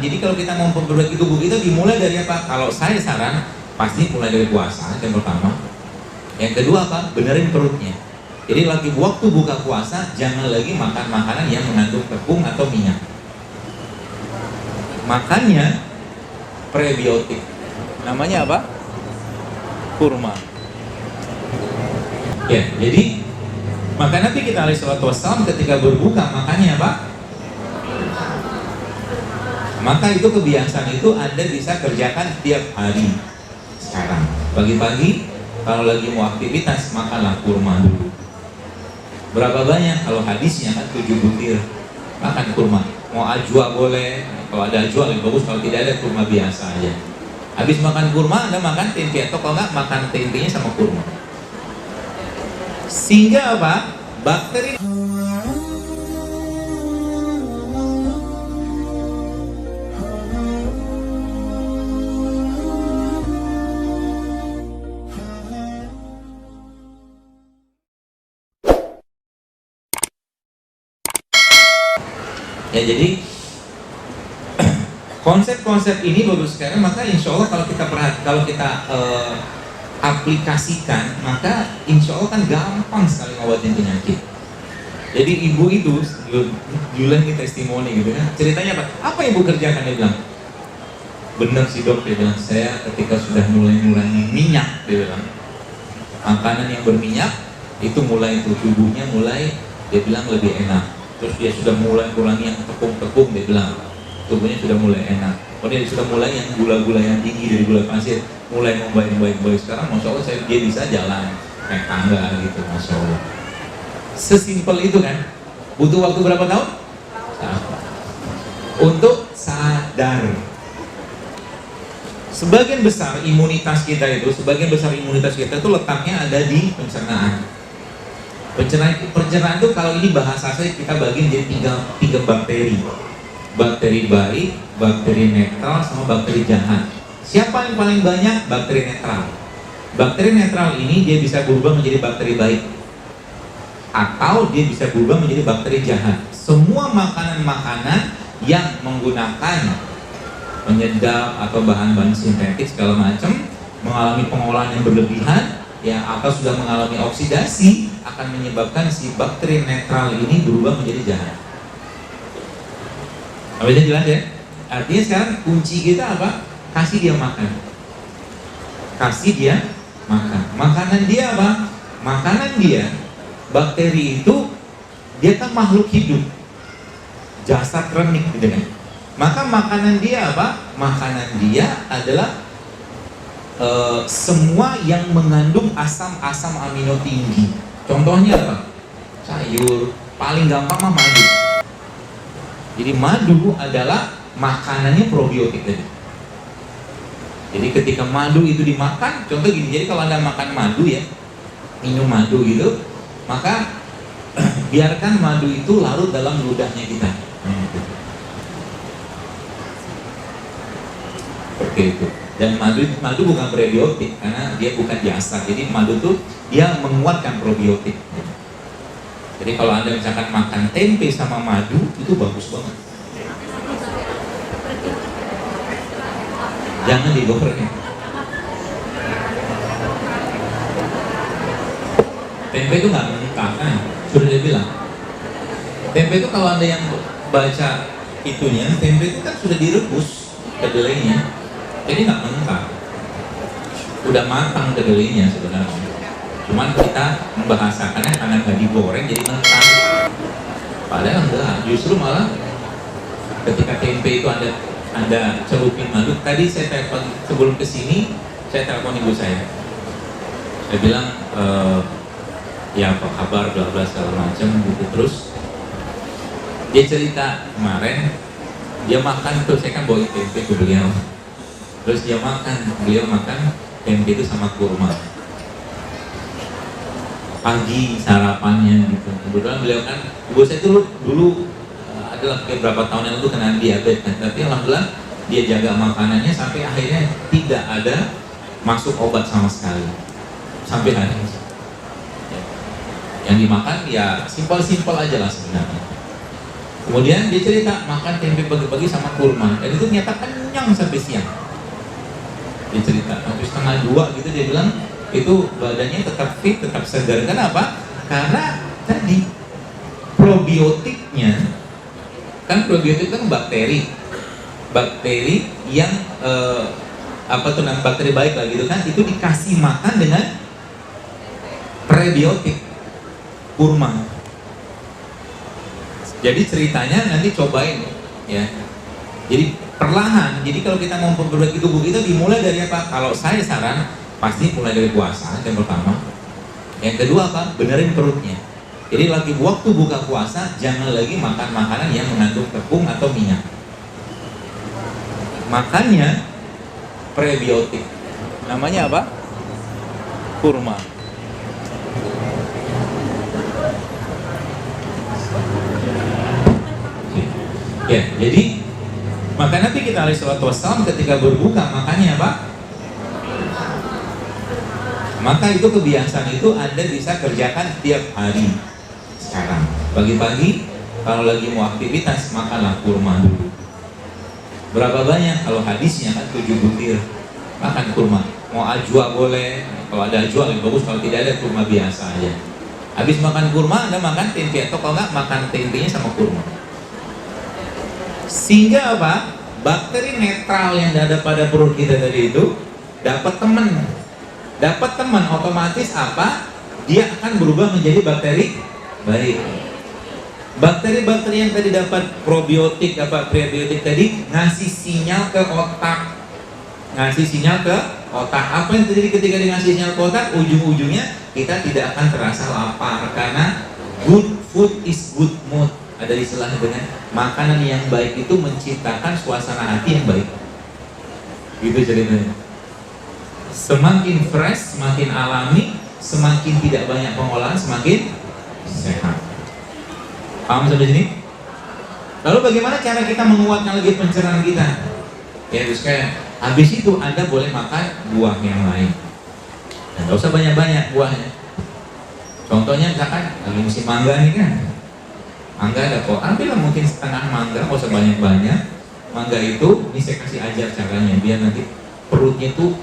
Jadi kalau kita mau memperbaiki tubuh kita dimulai dari apa? Kalau saya saran pasti mulai dari puasa yang pertama. Yang kedua apa? Benerin perutnya. Jadi lagi waktu buka puasa jangan lagi makan makanan yang mengandung tepung atau minyak. Makannya prebiotik. Namanya apa? Kurma. Ya, jadi maka Nabi kita alaihi salatu wassalam ketika berbuka makannya apa? Maka itu kebiasaan itu Anda bisa kerjakan tiap hari. Sekarang pagi-pagi kalau lagi mau aktivitas makanlah kurma dulu. Berapa banyak? Kalau hadisnya kan 7 butir makan kurma. Mau ajwa boleh, kalau ada ajwa lebih bagus, kalau tidak ada kurma biasa aja. Habis makan kurma Anda makan tempe, atau kalau nggak makan tempenya sama kurma. Sehingga apa? Bakteri ya, jadi konsep-konsep ini bagus sekali. Maka insya Allah kalau kita aplikasikan, maka insya Allah kan gampang sekali ngobatin penyakit. Jadi ibu itu Julen ini testimoni gitu kan, ceritanya apa ibu kerjakan? Dia bilang, bener sih dok, dia bilang, saya ketika sudah mulai ngurangi minyak, dia bilang, makanan yang berminyak itu mulai tubuhnya mulai, dia bilang lebih enak. Terus dia sudah mulai kurangi yang tepung-tepung, dia bilang tubuhnya sudah mulai enak. Kemudian dia sudah mulai yang gula-gula yang tinggi dari gula pasir mulai membaik. Sekarang masya Allah dia bisa jalan naik tangga gitu, masya Allah. Sesimpel itu kan. Butuh waktu berapa tahun? Untuk sadar. Sebagian besar imunitas kita itu letaknya ada di pencernaan. Pencernaan itu kalau ini bahasa saya kita bagi menjadi tiga bakteri. Bakteri baik, bakteri netral, sama bakteri jahat. Siapa yang paling banyak? Bakteri netral. Bakteri netral ini dia bisa berubah menjadi bakteri baik, atau dia bisa berubah menjadi bakteri jahat. Semua makanan-makanan yang menggunakan penyedap atau bahan-bahan sintetik segala macam mengalami pengolahan yang berlebihan, ya, atau sudah mengalami oksidasi, akan menyebabkan si bakteri netral ini berubah menjadi jahat. Apa jelas ya? Artinya sekarang kunci kita apa? Kasih dia makan. Kasih dia makan. Makanan dia apa? Makanan dia, bakteri itu dia kan makhluk hidup, jasad remik gitu kan. Maka makanan dia apa? Makanan dia adalah semua yang mengandung asam-asam amino tinggi. Contohnya apa? Sayur. Paling gampang mah madu. Jadi madu adalah makanannya probiotik tadi. Jadi ketika madu itu dimakan, contoh gini, jadi kalau Anda makan madu ya, minum madu gitu, maka biarkan madu itu larut dalam ludahnya kita. Seperti itu. Dan madu bukan prebiotik karena dia bukan jasad. Jadi madu itu dia menguatkan probiotik. Jadi kalau Anda misalkan makan tempe sama madu itu bagus banget. Jangan digoreng. Tempe itu nggak mentah kan? Sudah dia bilang. Tempe itu kalau Anda yang baca itunya, tempe itu kan sudah direbus kedelainya. Jadi nggak mentah. Udah matang kedelainya sebenarnya. Cuman kita membahasakannya karena nggak digoreng jadi mentah. Padahal enggak, justru malah ketika tempe itu Anda celupin madu. Tadi saya telepon sebelum kesini, saya telepon ibu saya. Saya bilang, ya apa kabar, bla bla segala macam gitu. Terus dia cerita kemarin dia makan tuh, saya kan bawa tempe ke beliau. Terus beliau makan tempe itu sama kurma. Pagi sarapannya gitu. Kebetulan beliau kan, ibu saya dulu adalah beberapa tahun yang lalu kena diabetes kan. Tapi alhamdulillah dia jaga makanannya sampai akhirnya tidak ada masuk obat sama sekali sampai hari ini. Yang dimakan ya simpel-simpel aja lah sebenarnya. Kemudian dia cerita makan tempe pagi-pagi sama kurma, dan itu ternyata kenyang sampai siang. Dia cerita sampai setengah 2 gitu, dia bilang itu badannya tetap fit, tetap segar. Kenapa? Karena tadi probiotiknya, kan probiotik kan bakteri yang bakteri baik lah gitu kan, itu dikasih makan dengan prebiotik kurma. Jadi ceritanya nanti cobain ya. Jadi perlahan. Jadi kalau kita mau memperbaiki tubuh kita, dimulai dari apa? Kalau saya saran pasti mulai dari puasa yang pertama. Yang kedua apa? Benerin perutnya. Jadi lagi waktu buka puasa jangan lagi makan makanan yang mengandung tepung atau minyak. Makannya prebiotik. Namanya apa? Kurma. Ya, jadi maka Nabi kita alaihi salatu wassalam ketika berbuka makannya apa? Maka itu kebiasaan itu Anda bisa kerjakan tiap hari. Sekarang pagi-pagi kalau lagi mau aktivitas makanlah kurma dulu. Berapa banyak? Kalau hadisnya kan 7 butir makan kurma. Mau ajwa boleh, kalau ada ajwa lebih bagus, kalau tidak ada kurma biasa aja. Habis makan kurma Anda makan tempe, atau kalau nggak makan tempenya sama kurma. Sehingga apa? Bakteri netral yang ada pada perut kita tadi itu dapat teman otomatis apa? Dia akan berubah menjadi bakteri baik. Bakteri-bakteri yang tadi dapat probiotik, prebiotik tadi ngasih sinyal ke otak. Apa yang terjadi ketika dia ngasih sinyal ke otak? Ujung-ujungnya kita tidak akan terasa lapar, karena good food is good mood. Ada istilahnya dengan makanan yang baik itu menciptakan suasana hati yang baik. Gitu ceritanya. Semakin fresh, semakin alami, semakin tidak banyak pengolahan, semakin sehat. Paham sampai sini? Lalu bagaimana cara kita menguatkan lagi pencernaan kita? Ya terus kayak habis itu Anda boleh makan buah yang lain. Tidak usah banyak-banyak buahnya. Contohnya misalkan lagi musim mangga nih kan. Mangga ada kok, ambillah mungkin setengah mangga, nggak usah banyak-banyak. Mangga itu, ini saya kasih ajar caranya biar nanti perutnya tuh,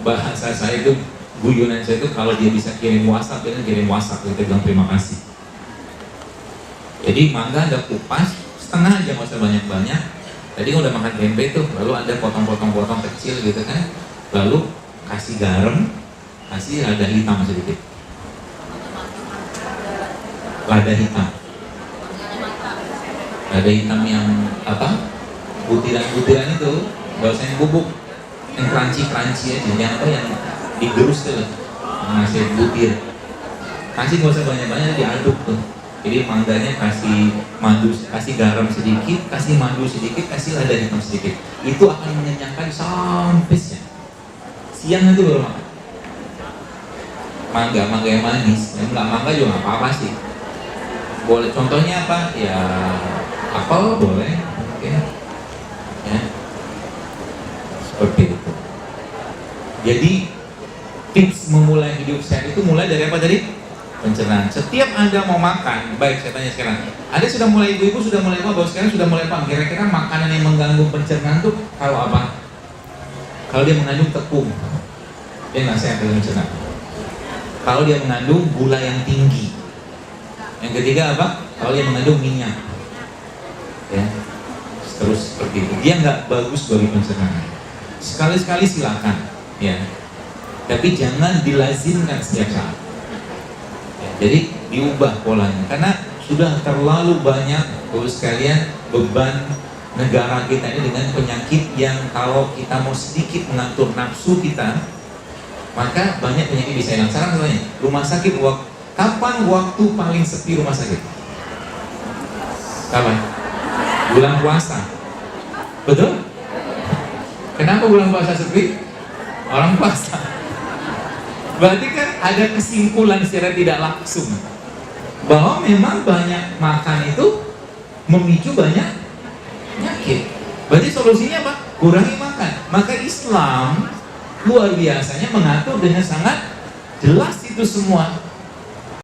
bahasa saya itu, guyonan saya itu kalau dia bisa kirim WhatsApp, dia kirim WhatsApp, kita bilang terima kasih. Jadi mangga ada kupas, setengah aja, nggak usah banyak-banyak. Tadi udah makan tempe tuh, lalu ada potong-potong kecil gitu kan, lalu kasih garam, kasih lada hitam sedikit. Lada hitam yang apa? Butiran itu, gak usah yang bubuk, yang crunchy aja, yang apa yang digerus tuh, ngasih butir. Kasih gak usah banyak-banyak, diaduk tuh. Jadi mangganya kasih madu, kasih garam sedikit, kasih madu sedikit, kasih lada hitam sedikit. Itu akan mengenyangkan sampai siang. Siang nanti baru makan. Mangga yang manis, yang nggak mangga juga nggak apa-apa sih. Boleh, contohnya apa? Ya apel boleh, oke. Ya, seperti itu. Jadi tips memulai hidup sehat itu mulai dari apa tadi? Pencernaan. Setiap Anda mau makan, baik saya tanya sekarang, Anda sudah mulai, ibu-ibu sudah mulai apa? Sekarang sudah mulai apa? Kira-kira makanan yang mengganggu pencernaan itu kalau apa? Kalau dia mengandung tepung, dia nggak sehat dalam pencernaan. Kalau dia mengandung gula yang tinggi. Yang ketiga apa? Kalau dia mengandung minyak. Ya, terus seperti itu. Dia nggak bagus bagi pencernaan. Sekali-sekali silakan, ya. Tapi jangan dilazimkan setiap saat. Ya, jadi diubah polanya. Karena sudah terlalu banyak, Bapak sekalian, beban negara kita ini dengan penyakit yang kalau kita mau sedikit mengatur nafsu kita, maka banyak penyakit bisa hilang. Sekarang misalnya, rumah sakit, kapan waktu paling sepi rumah sakit? Kapan? Bulan puasa. Betul? Kenapa bulan puasa sepi? Orang puasa. Berarti kan ada kesimpulan secara tidak langsung bahwa memang banyak makan itu memicu banyak penyakit. Berarti solusinya apa? Kurangi makan. Maka Islam luar biasanya mengatur dengan sangat jelas itu semua.